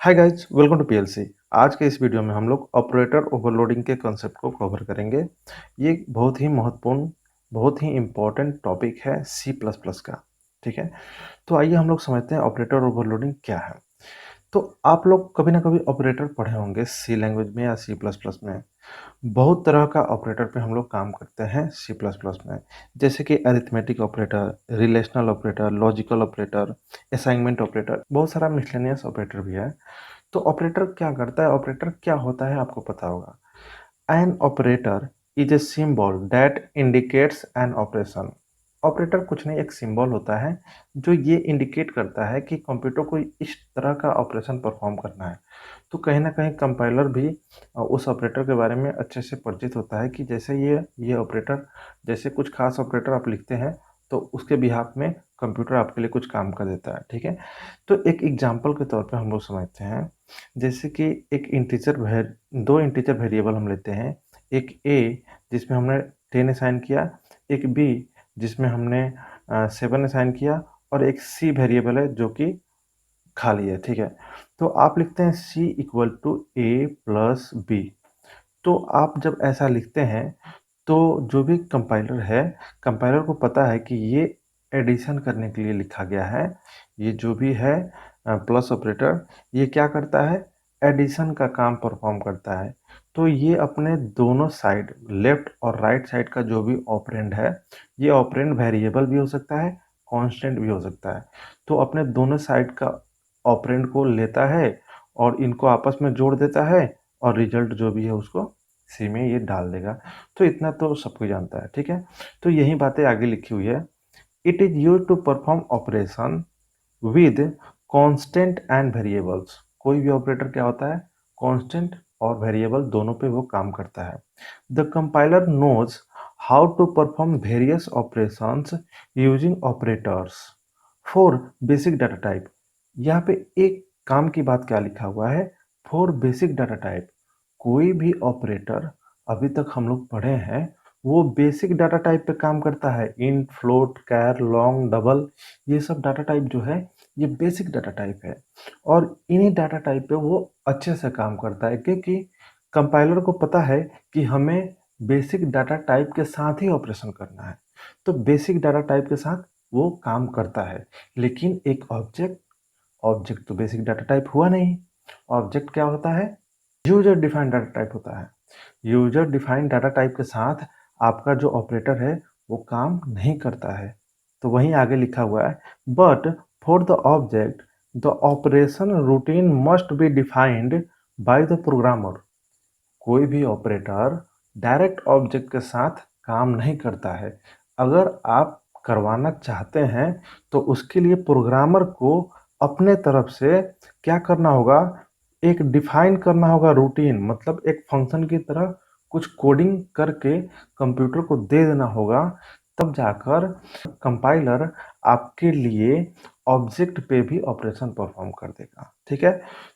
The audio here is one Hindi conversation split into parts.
Hi guys, welcome to PLC. आज के इस वीडियो में हम लोग ऑपरेटर ओवरलोडिंग के कॉन्सेप्ट को कवर करेंगे। ये एक बहुत ही महत्वपूर्ण, बहुत ही इम्पोर्टेंट टॉपिक है सी प्लस प्लस का। ठीक है, तो आइए हम लोग समझते हैं ऑपरेटर ओवरलोडिंग क्या है। तो आप लोग कभी ना कभी ऑपरेटर पढ़े होंगे सी लैंग्वेज में या सी प्लस प्लस में। बहुत तरह का ऑपरेटर पे हम लोग काम करते हैं सी प्लस प्लस में, जैसे कि arithmetic operator, relational operator, logical operator, assignment operator, बहुत सारा मिसलेनियस ऑपरेटर भी है। तो ऑपरेटर क्या करता है, ऑपरेटर क्या होता है आपको पता होगा। An operator is a symbol that indicates an operation. Operator कुछ नहीं, एक सिंबल होता है जो ये इंडिकेट करता है कि कंप्यूटर को इस तरह का ऑपरेशन परफॉर्म करना है। तो कहीं ना कहीं कंपाइलर भी उस ऑपरेटर के बारे में अच्छे से परिचित होता है कि जैसे ये ऑपरेटर, जैसे कुछ खास ऑपरेटर आप लिखते हैं तो उसके बिहाफ में कंप्यूटर आपके लिए कुछ काम कर देता है। ठीक है, तो एक एग्जांपल के तौर पे हम लोग समझते हैं। जैसे कि दो इंटीजर वेरिएबल हम लेते हैं, एक ए जिसमें हमने 10 असाइन किया, एक बी जिसमें हमने 7 असाइन किया, और एक सी वेरिएबल है जो कि खाली है। ठीक है, तो आप लिखते हैं C equal to A plus B. तो आप जब ऐसा लिखते हैं तो जो भी कंपाइलर है, कंपाइलर को पता है कि ये एडिशन करने के लिए लिखा गया है। ये जो भी है प्लस ऑपरेटर, ये क्या करता है, एडिशन का काम परफॉर्म करता है। तो ये अपने दोनों साइड, लेफ्ट और राइट साइड का जो भी ऑपरेंड है, ये ऑपरेंड वेरिएबल भी हो सकता है, कांस्टेंट भी हो सकता है। तो अपने दोनों साइड का ऑपरेंड को लेता है और इनको आपस में जोड़ देता है, और रिजल्ट जो भी है उसको सी में ये डाल देगा। तो इतना तो सब कोई जानता है। ठीक है, तो यही बातें आगे लिखी हुई है। It is use to perform operation with constant and variables. कोई भी ऑपरेटर क्या होता है, कांस्टेंट और वेरिएबल दोनों पे वो काम करता है। The compiler knows how to perform various operations using operators for basic data type. यहाँ पे एक काम की बात क्या लिखा हुआ है, फॉर बेसिक डाटा टाइप। कोई भी ऑपरेटर अभी तक हम लोग पढ़े हैं वो बेसिक डाटा टाइप पे काम करता है। इन, फ्लोट, कैर, लॉन्ग, डबल, ये सब डाटा टाइप जो है ये बेसिक डाटा टाइप है, और इन्हीं डाटा टाइप पे वो अच्छे से काम करता है, क्योंकि कंपाइलर को पता है कि हमें बेसिक डाटा टाइप के साथ ही ऑपरेशन करना है। तो बेसिक डाटा टाइप के साथ वो काम करता है। लेकिन एक ऑब्जेक्ट, ऑब्जेक्ट तो बेसिक डाटा टाइप हुआ नहीं। ऑब्जेक्ट क्या होता है, यूजर डिफाइंड डाटा टाइप होता है। यूजर डिफाइंड डाटा टाइप के साथ आपका जो ऑपरेटर है वो काम नहीं करता है। तो वहीं आगे लिखा हुआ है, but for the object the operation routine must be defined by the programmer. कोई भी ऑपरेटर डायरेक्ट ऑब्जेक्ट के साथ काम नहीं करता है। अगर आप करवाना चाहते हैं तो उसके लिए प्रोग्रामर को अपने तरफ से क्या करना होगा, एक डिफाइन करना होगा रूटीन, मतलब एक फंक्शन की तरह कुछ कोडिंग करके कंप्यूटर को दे देना होगा। तब जाकर कंपाइलर आपके लिए ऑब्जेक्ट पे भी ऑपरेशन परफॉर्म कर देगा। ठीक है,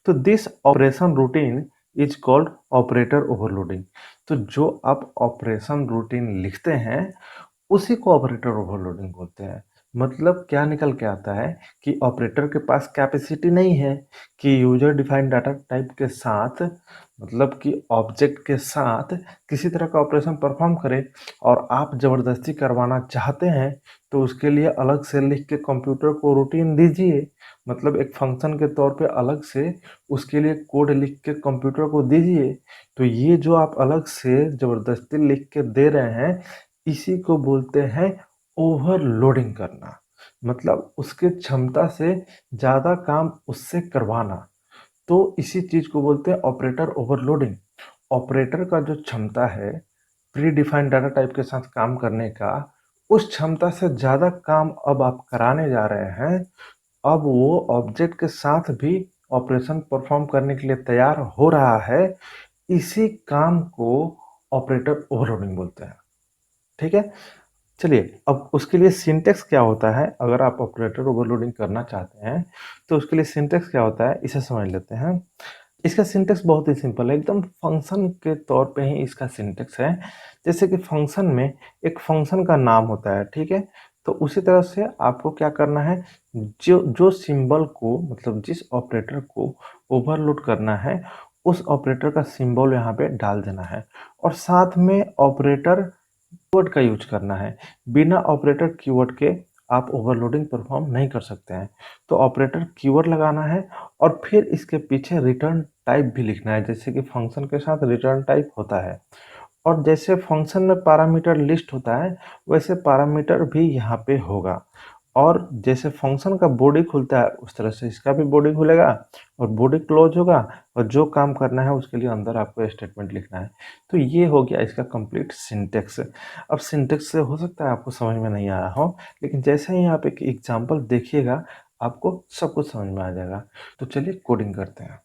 तो this operation routine is called operator overloading. तो जो आप ऑपरेशन रूटीन लिखते हैं उसी को ऑपरेटर ओवरलोडिंग बोलते हैं। मतलब क्या निकल के आता है कि ऑपरेटर के पास कैपेसिटी नहीं है कि यूजर डिफाइंड डाटा टाइप के साथ, मतलब कि ऑब्जेक्ट के साथ किसी तरह का ऑपरेशन परफॉर्म करे, और आप ज़बरदस्ती करवाना चाहते हैं तो उसके लिए अलग से लिख के कंप्यूटर को रूटीन दीजिए। मतलब एक फंक्शन के तौर पे अलग से उसके लिए कोड लिख के कंप्यूटर को दीजिए। तो ये जो आप अलग से ज़बरदस्ती लिख के दे रहे हैं, इसी को बोलते हैं ओवरलोडिंग करना। मतलब उसके क्षमता से ज़्यादा काम उससे करवाना। तो इसी चीज़ को बोलते हैं ऑपरेटर ओवरलोडिंग। ऑपरेटर का जो क्षमता है प्री डिफाइंड डाटा टाइप के साथ काम करने का, उस क्षमता से ज़्यादा काम अब आप कराने जा रहे हैं। अब वो ऑब्जेक्ट के साथ भी ऑपरेशन परफॉर्म करने के लिए तैयार हो रहा है। इसी काम को ऑपरेटर ओवरलोडिंग बोलते हैं। ठीक है, चलिए अब उसके लिए सिंटेक्स क्या होता है। अगर आप ऑपरेटर ओवरलोडिंग करना चाहते हैं तो उसके लिए सिंटेक्स क्या होता है इसे समझ लेते हैं। इसका सिंटेक्स बहुत ही सिंपल है, एकदम फंक्शन के तौर पे ही इसका सिंटेक्स है। जैसे कि फंक्शन में एक फंक्शन का नाम होता है। ठीक है, तो उसी तरह से आपको क्या करना है, जो जो सिंबल को मतलब जिस ऑपरेटर को ओवरलोड करना है उस ऑपरेटर का सिंबल यहाँ पे डाल देना है और साथ में ऑपरेटर कीवर्ड का यूज करना है। बिना ऑपरेटर कीवर्ड के आप ओवरलोडिंग परफॉर्म नहीं कर सकते हैं। तो ऑपरेटर कीवर्ड लगाना है और फिर इसके पीछे रिटर्न टाइप भी लिखना है, जैसे कि फंक्शन के साथ रिटर्न टाइप होता है और जैसे फंक्शन में पैरामीटर लिस्ट होता है वैसे पैरामीटर भी यहाँ पे होगा और जैसे फंक्शन का बॉडी खुलता है उस तरह से इसका भी बॉडी खुलेगा और बॉडी क्लोज होगा और जो काम करना है उसके लिए अंदर आपको स्टेटमेंट लिखना है। तो ये हो गया इसका कंप्लीट सिंटेक्स। अब सिंटेक्स से हो सकता है आपको समझ में नहीं आया हो, लेकिन जैसे ही आप एक एग्जाम्पल देखिएगा आपको सब कुछ समझ में आ जाएगा। तो चलिए कोडिंग करते हैं।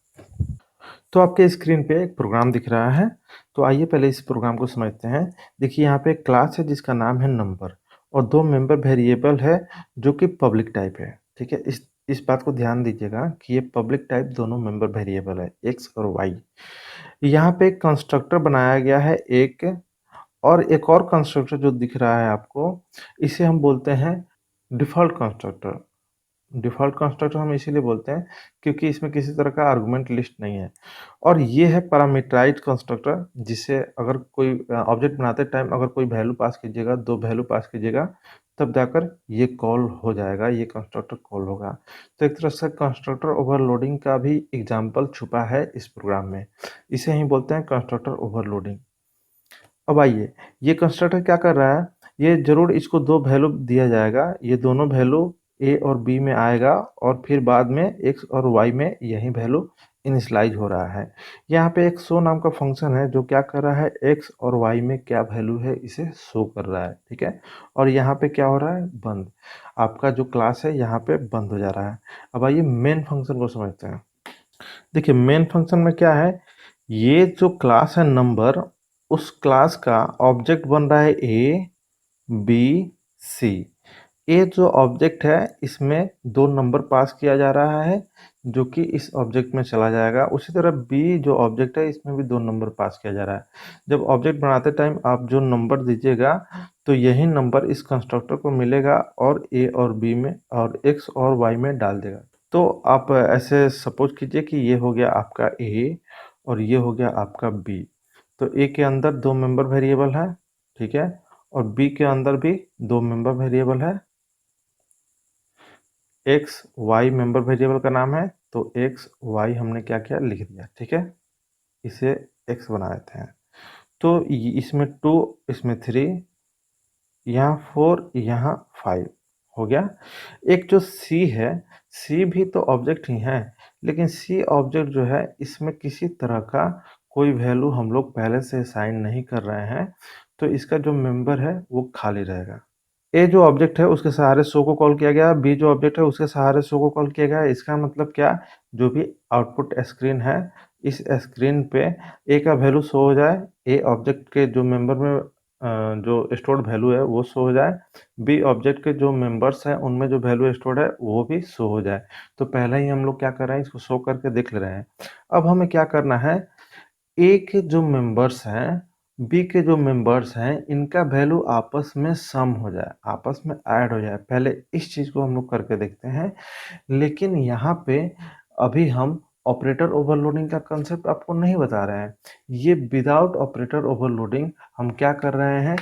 तो आपके स्क्रीन पे एक प्रोग्राम दिख रहा है, तो आइए पहले इस प्रोग्राम को समझते हैं। देखिए यहाँ पे एक क्लास है जिसका नाम है नंबर और दो मेंबर वेरिएबल है जो कि पब्लिक टाइप है। ठीक है, इस बात को ध्यान दीजिएगा कि ये पब्लिक टाइप दोनों मेंबर वेरिएबल है एक्स और वाई। यहाँ पे एक कंस्ट्रक्टर बनाया गया है एक, और एक और कंस्ट्रक्टर जो दिख रहा है आपको इसे हम बोलते हैं डिफॉल्ट कंस्ट्रक्टर। डिफ़ॉल्ट कंस्ट्रक्टर हम इसीलिए बोलते हैं क्योंकि इसमें किसी तरह का आर्गुमेंट लिस्ट नहीं है। और ये है पैरामीटराइज्ड कंस्ट्रक्टर, जिसे अगर कोई ऑब्जेक्ट बनाते टाइम अगर कोई वैल्यू पास कीजिएगा, 2 वैल्यू पास कीजिएगा, तब जाकर ये कॉल हो जाएगा, ये कंस्ट्रक्टर कॉल होगा। तो एक तरह से कंस्ट्रक्टर ओवरलोडिंग का भी एग्जाम्पल छुपा है इस प्रोग्राम में। इसे ही बोलते हैं कंस्ट्रक्टर ओवरलोडिंग। अब आइए, ये कंस्ट्रक्टर क्या कर रहा है, ये ज़रूर इसको 2 वैल्यू दिया जाएगा, ये दोनों वैल्यू ए और बी में आएगा और फिर बाद में एक्स और वाई में यही वैल्यू इनिशियलाइज हो रहा है। यहाँ पे एक शो नाम का फंक्शन है जो क्या कर रहा है, एक्स और वाई में क्या वैल्यू है इसे शो कर रहा है। ठीक है, और यहाँ पे क्या हो रहा है, बंद। आपका जो क्लास है यहाँ पे बंद हो जा रहा है। अब आइए मेन फंक्शन को समझते हैं। देखिए मेन फंक्शन में क्या है, ये जो क्लास है नंबर, उस क्लास का ऑब्जेक्ट बन रहा है ए बी सी। ए जो ऑब्जेक्ट है इसमें 2 नंबर पास किया जा रहा है जो कि इस ऑब्जेक्ट में चला जाएगा। उसी तरह बी जो ऑब्जेक्ट है इसमें भी 2 नंबर पास किया जा रहा है। जब ऑब्जेक्ट बनाते टाइम आप जो नंबर दीजिएगा तो यही नंबर इस कंस्ट्रक्टर को मिलेगा और ए और बी में और एक्स और वाई में डाल देगा। तो आप ऐसे सपोज कीजिए कि ये हो गया आपका ए और ये हो गया आपका बी। तो ए के अंदर 2 मेंबर वेरिएबल है, ठीक है, और बी के अंदर भी 2 मेंबर वेरिएबल है। एक्स वाई मेंबर वेरिएबल का नाम है, तो एक्स वाई हमने क्या किया, लिख दिया। ठीक है, इसे एक्स बना देते हैं। तो इसमें 2, इसमें 3, यहाँ 4, यहाँ 5 हो गया। एक जो सी है, सी भी तो ऑब्जेक्ट ही है, लेकिन सी ऑब्जेक्ट जो है इसमें किसी तरह का कोई वैल्यू हम लोग पहले से असाइन नहीं कर रहे हैं, तो इसका जो मेंबर है वो खाली रहेगा। ए जो ऑब्जेक्ट है उसके सहारे शो को कॉल किया गया, बी जो ऑब्जेक्ट है उसके सहारे शो को कॉल किया गया। इसका मतलब क्या, जो भी आउटपुट स्क्रीन है इस स्क्रीन पे ए का वैल्यू शो हो जाए, ए ऑब्जेक्ट के जो मेंबर में जो स्टोर्ड वैल्यू है वो शो हो जाए, बी ऑब्जेक्ट के जो मेंबर्स हैं उनमें जो वैल्यू स्टोर्ड है वो भी शो हो जाए। तो पहले ही हम लोग क्या कर रहे हैं, इसको शो करके देख ले रहे हैं। अब हमें क्या करना है, ए के जो मेंबर्स हैं, बी के जो मेंबर्स हैं, इनका वैल्यू आपस में सम हो जाए, आपस में ऐड हो जाए। पहले इस चीज़ को हम लोग करके देखते हैं। लेकिन यहाँ पे अभी हम ऑपरेटर ओवरलोडिंग का कंसेप्ट आपको नहीं बता रहे हैं। ये विदाउट ऑपरेटर ओवरलोडिंग हम क्या कर रहे हैं,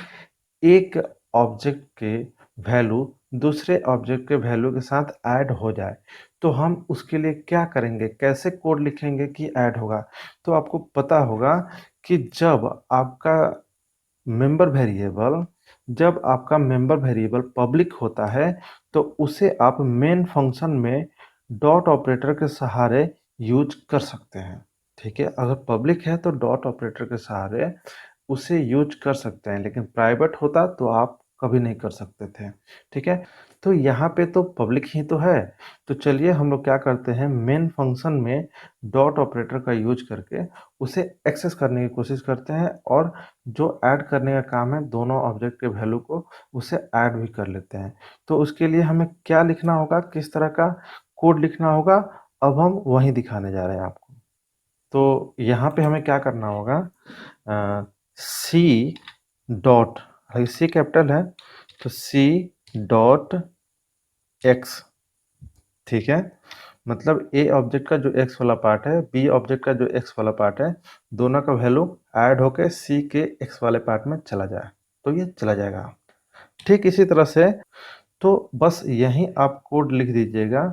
एक ऑब्जेक्ट के वैल्यू दूसरे ऑब्जेक्ट के वैल्यू के साथ ऐड हो जाए। तो हम उसके लिए क्या करेंगे, कैसे कोड लिखेंगे कि ऐड होगा। तो आपको पता होगा कि जब आपका मेंबर वेरिएबल पब्लिक होता है तो उसे आप मेन फंक्शन में डॉट ऑपरेटर के सहारे यूज कर सकते हैं। ठीक है, अगर पब्लिक है तो डॉट ऑपरेटर के सहारे उसे यूज कर सकते हैं, लेकिन प्राइवेट होता तो आप कभी नहीं कर सकते थे। ठीक है, तो यहाँ पे तो पब्लिक ही तो है। तो चलिए हम लोग क्या करते हैं, मेन फंक्शन में डॉट ऑपरेटर का यूज करके उसे एक्सेस करने की कोशिश करते हैं और जो ऐड करने का काम है दोनों ऑब्जेक्ट के वैल्यू को उसे ऐड भी कर लेते हैं। तो उसके लिए हमें क्या लिखना होगा, किस तरह का कोड लिखना होगा, अब हम वही दिखाने जा रहे हैं आपको। तो यहाँ पे हमें क्या करना होगा, सी डॉट, सी कैपिटल है तो सी डॉट एक्स, ठीक है। मतलब ए ऑब्जेक्ट का जो एक्स वाला पार्ट है, बी ऑब्जेक्ट का जो एक्स वाला पार्ट है, दोनों का वैल्यू ऐड होके सी के एक्स वाले पार्ट में चला जाए, तो ये चला जाएगा। ठीक इसी तरह से तो बस यहीं आप कोड लिख दीजिएगा,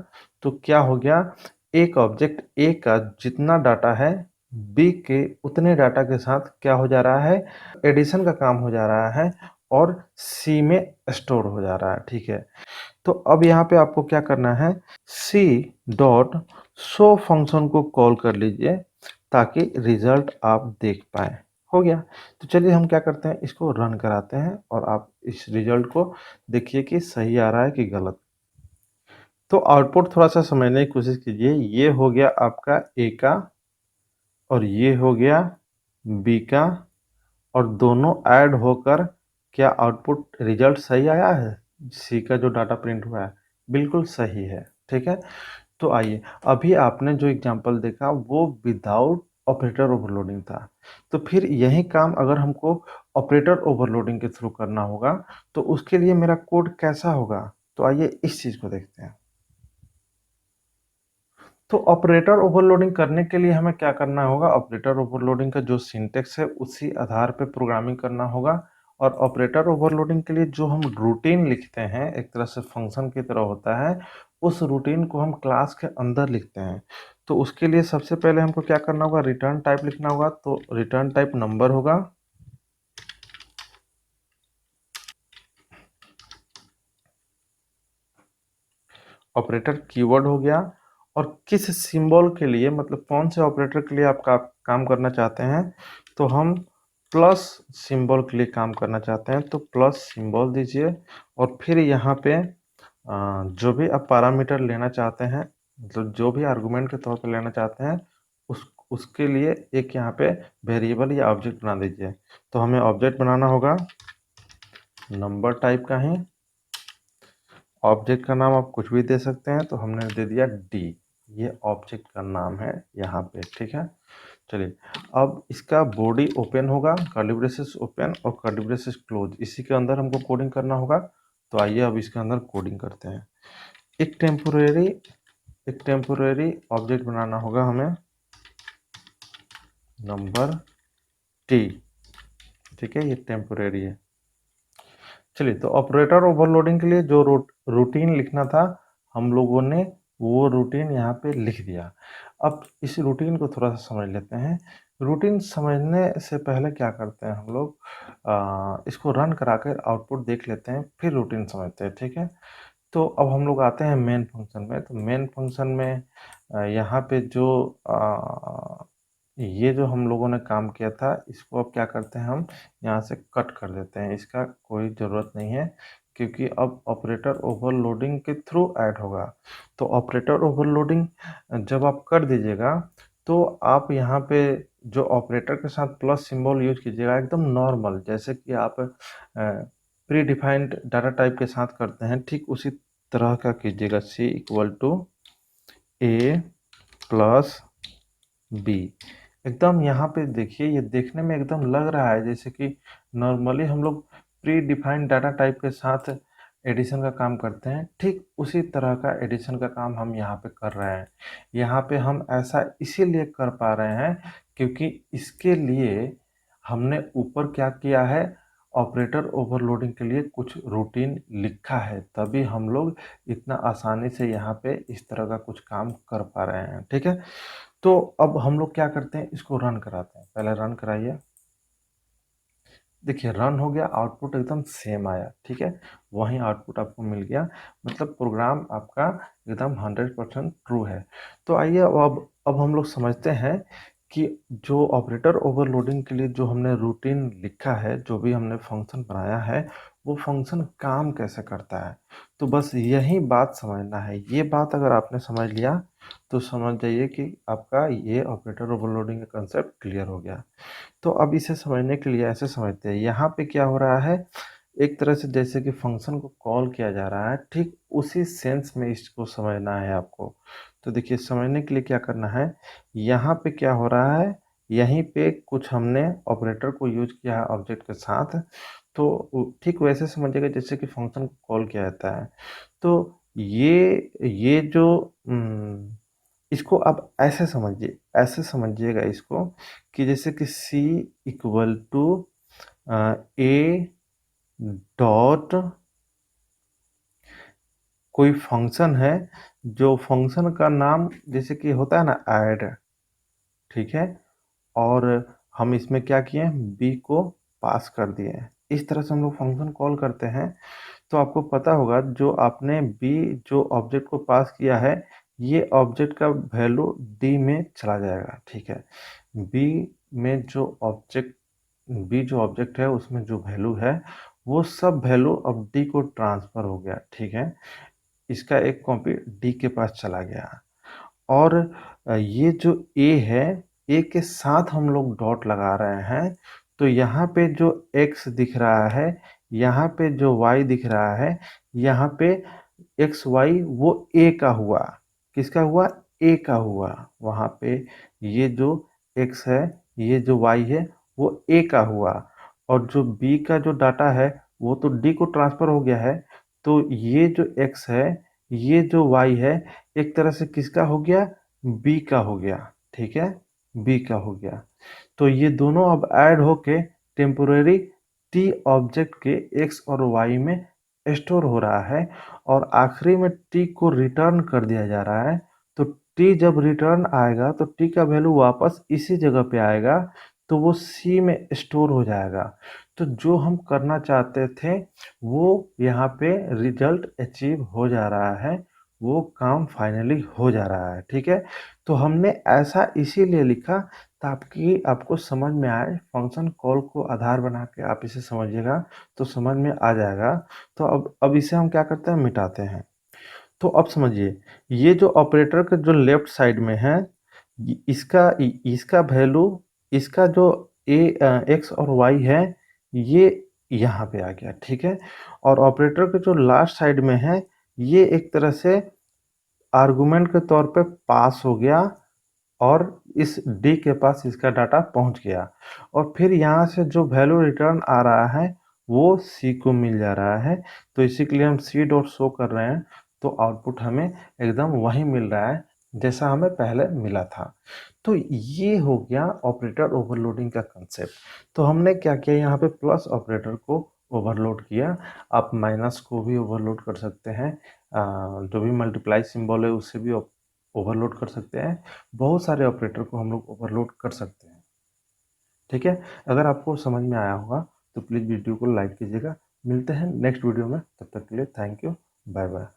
तो क्या हो गया, एक ऑब्जेक्ट ए का जितना डाटा है बी के उतने डाटा के साथ क्या हो जा रहा है, एडिशन का काम हो जा रहा है और सी में स्टोर हो जा रहा है, ठीक है। तो अब यहाँ पे आपको क्या करना है, सी डॉट शो फंक्शन को कॉल कर लीजिए ताकि रिजल्ट आप देख पाए। हो गया। तो चलिए हम क्या करते हैं, इसको रन कराते हैं और आप इस रिजल्ट को देखिए कि सही आ रहा है कि गलत। तो आउटपुट थोड़ा सा समझने की कोशिश कीजिए। ये हो गया आपका ए का और ये हो गया बी का, और दोनों ऐड होकर क्या आउटपुट रिजल्ट सही आया है, सी का जो डाटा प्रिंट हुआ है बिल्कुल सही है, ठीक है। तो आइए, अभी आपने जो एग्जांपल देखा वो विदाउट ऑपरेटर ओवरलोडिंग था, तो फिर यही काम अगर हमको ऑपरेटर ओवरलोडिंग के थ्रू करना होगा तो उसके लिए मेरा कोड कैसा होगा, तो आइए इस चीज़ को देखते हैं। तो ऑपरेटर ओवरलोडिंग करने के लिए हमें क्या करना होगा, ऑपरेटर ओवरलोडिंग का जो सिंटेक्स है उसी आधार पे प्रोग्रामिंग करना होगा। और ऑपरेटर ओवरलोडिंग के लिए जो हम रूटीन लिखते हैं, एक तरह से फंक्शन की तरह होता है, उस रूटीन को हम क्लास के अंदर लिखते हैं। तो उसके लिए सबसे पहले हमको क्या करना होगा, रिटर्न टाइप लिखना होगा। तो रिटर्न टाइप नंबर होगा, ऑपरेटर कीवर्ड हो गया, और किस सिंबल के लिए, मतलब कौन से ऑपरेटर के लिए आप काम करना चाहते हैं, तो हम प्लस सिंबल के लिए काम करना चाहते हैं, तो प्लस सिंबल दीजिए। और फिर यहाँ पे जो भी आप पैरामीटर लेना चाहते हैं, मतलब जो भी आर्गुमेंट के तौर पे लेना चाहते हैं, उसके लिए एक यहाँ पे वेरिएबल या ऑब्जेक्ट बना दीजिए। तो हमें ऑब्जेक्ट बनाना होगा नंबर टाइप का ही। ऑब्जेक्ट का नाम आप कुछ भी दे सकते हैं, तो हमने दे दिया डी, ये ऑब्जेक्ट का नाम है यहाँ पे, ठीक है। चलिए, अब इसका बॉडी ओपन होगा, कर्ली ब्रेसेस ओपन और कर्ली ब्रेसेस क्लोज, इसी के अंदर हमको कोडिंग करना होगा। तो आइए अब इसके अंदर कोडिंग करते हैं। एक टेम्पोरेरी ऑब्जेक्ट बनाना होगा हमें, नंबर टी, ठीक है, ये टेम्पोरेरी है। चलिए, तो ऑपरेटर ओवरलोडिंग के लिए जो रूटीन लिखना था हम लोगों ने वो रूटीन यहाँ पे लिख दिया। अब इस रूटीन को थोड़ा सा समझ लेते हैं। रूटीन समझने से पहले क्या करते हैं हम लोग, इसको रन कराकर आउटपुट देख लेते हैं, फिर रूटीन समझते हैं, ठीक है। तो अब हम लोग आते हैं मेन फंक्शन में। तो मेन फंक्शन में यहाँ पे जो ये जो हम लोगों ने काम किया था, इसको अब क्या करते हैं, हम यहाँ से कट कर देते हैं, इसका कोई ज़रूरत नहीं है, क्योंकि अब ऑपरेटर ओवरलोडिंग के थ्रू ऐड होगा। तो ऑपरेटर ओवरलोडिंग जब आप कर दीजिएगा, तो आप यहाँ पे जो ऑपरेटर के साथ प्लस सिंबल यूज कीजिएगा एकदम नॉर्मल, जैसे कि आप प्री डिफाइंड डाटा टाइप के साथ करते हैं, ठीक उसी तरह का कीजिएगा। C equal to A plus B, एकदम यहाँ पे देखिए, ये देखने में एकदम लग रहा है जैसे कि नॉर्मली हम लोग प्री डिफाइंड डाटा टाइप के साथ एडिशन का काम करते हैं, ठीक उसी तरह का एडिशन का काम हम यहाँ पे कर रहे हैं। यहाँ पे हम ऐसा इसीलिए कर पा रहे हैं क्योंकि इसके लिए हमने ऊपर क्या किया है, ऑपरेटर ओवरलोडिंग के लिए कुछ रूटीन लिखा है, तभी हम लोग इतना आसानी से यहाँ पे इस तरह का कुछ काम कर पा रहे हैं, ठीक है। तो अब हम लोग क्या करते हैं, इसको रन कराते हैं। पहले रन कराइए, देखिए रन हो गया, आउटपुट एकदम सेम आया, ठीक है, वही आउटपुट आपको मिल गया, मतलब प्रोग्राम आपका एकदम 100% ट्रू है। तो आइए अब हम लोग समझते हैं कि जो ऑपरेटर ओवरलोडिंग के लिए जो हमने रूटीन लिखा है, जो भी हमने फंक्शन बनाया है, वो फंक्शन काम कैसे करता है। तो बस यही बात समझना है। ये बात अगर आपने समझ लिया तो समझ जाइए कि आपका ये ऑपरेटर ओवरलोडिंग का कंसेप्ट क्लियर हो गया। तो अब इसे समझने के लिए ऐसे समझते हैं, यहाँ पे क्या हो रहा है, एक तरह से जैसे कि फंक्शन को कॉल किया जा रहा है, ठीक उसी सेंस में इसको समझना है आपको। तो देखिए, समझने के लिए क्या करना है, यहाँ पे क्या हो रहा है, यहीं पे कुछ हमने ऑपरेटर को यूज किया है ऑब्जेक्ट के साथ। तो ठीक वैसे समझिएगा जैसे कि फंक्शन कॉल किया जाता है। तो ये जो इसको आप ऐसे समझिएगा इसको कि जैसे कि सी इक्वल टू ए डॉट कोई फंक्शन है, जो फंक्शन का नाम जैसे कि होता है ना ऐड, ठीक है, और हम इसमें क्या किए हैं, बी को पास कर दिए हैं। इस तरह से हम लोग फंक्शन कॉल करते हैं। तो आपको पता होगा जो आपने बी जो ऑब्जेक्ट को पास किया है, ये ऑब्जेक्ट का वैल्यू डी में चला जाएगा, ठीक है। बी में जो ऑब्जेक्ट बी जो ऑब्जेक्ट है उसमें जो वैल्यू है वो सब वैल्यू अब डी को ट्रांसफर हो गया, ठीक है। इसका एक कॉपी डी के पास चला गया। और ये जो ए है, ए के साथ हम लोग डॉट लगा रहे हैं। तो यहाँ पे जो एक्स दिख रहा है, यहाँ पे जो वाई दिख रहा है, यहाँ पे एक्स वाई वो ए का हुआ। किसका हुआ? ए का हुआ। वहाँ पे ये जो एक्स है, ये जो वाई है, वो ए का हुआ। और जो बी का जो डाटा है वो तो डी को ट्रांसफर हो गया है। तो ये जो एक्स है, ये जो वाई है, एक तरह से किसका हो गया? बी का हो गया, ठीक है, बी का हो गया। तो ये दोनों अब ऐड होके टेम्पोरेरी टी ऑब्जेक्ट के एक्स और वाई में स्टोर हो रहा है, और आखिरी में टी को रिटर्न कर दिया जा रहा है। तो टी जब रिटर्न आएगा तो टी का वैल्यू वापस इसी जगह पे आएगा, तो वो सी में स्टोर हो जाएगा। तो जो हम करना चाहते थे वो यहाँ पे रिजल्ट अचीव हो जा रहा है, वो काम फाइनली हो जा रहा है, ठीक है। तो हमने ऐसा इसीलिए लिखा ताकि आपको समझ में आए। फंक्शन कॉल को आधार बना के आप इसे समझिएगा तो समझ में आ जाएगा। तो अब इसे हम क्या करते हैं, मिटाते हैं। तो अब समझिए, ये जो ऑपरेटर का जो लेफ्ट साइड में है, इसका वैल्यू, इसका जो ए एक्स और वाई है, ये यहाँ पे आ गया, ठीक है। और ऑपरेटर के जो लास्ट साइड में है, ये एक तरह से आर्गुमेंट के तौर पे पास हो गया, और इस डी के पास इसका डाटा पहुंच गया। और फिर यहाँ से जो वैल्यू रिटर्न आ रहा है वो सी को मिल जा रहा है। तो इसी के लिए हम सी डॉट शो कर रहे हैं। तो आउटपुट हमें एकदम वही मिल रहा है जैसा हमें पहले मिला था। तो ये हो गया ऑपरेटर ओवरलोडिंग का कंसेप्ट। तो हमने क्या किया, यहाँ पे प्लस ऑपरेटर को ओवरलोड किया। आप माइनस को भी ओवरलोड कर सकते हैं, जो भी मल्टीप्लाई सिंबल है उससे भी ओवरलोड कर सकते हैं। बहुत सारे ऑपरेटर को हम लोग ओवरलोड कर सकते हैं, ठीक है। अगर आपको समझ में आया होगा तो प्लीज़ वीडियो को लाइक कीजिएगा। मिलते हैं नेक्स्ट वीडियो में, तब तक के लिए थैंक यू, बाय बाय।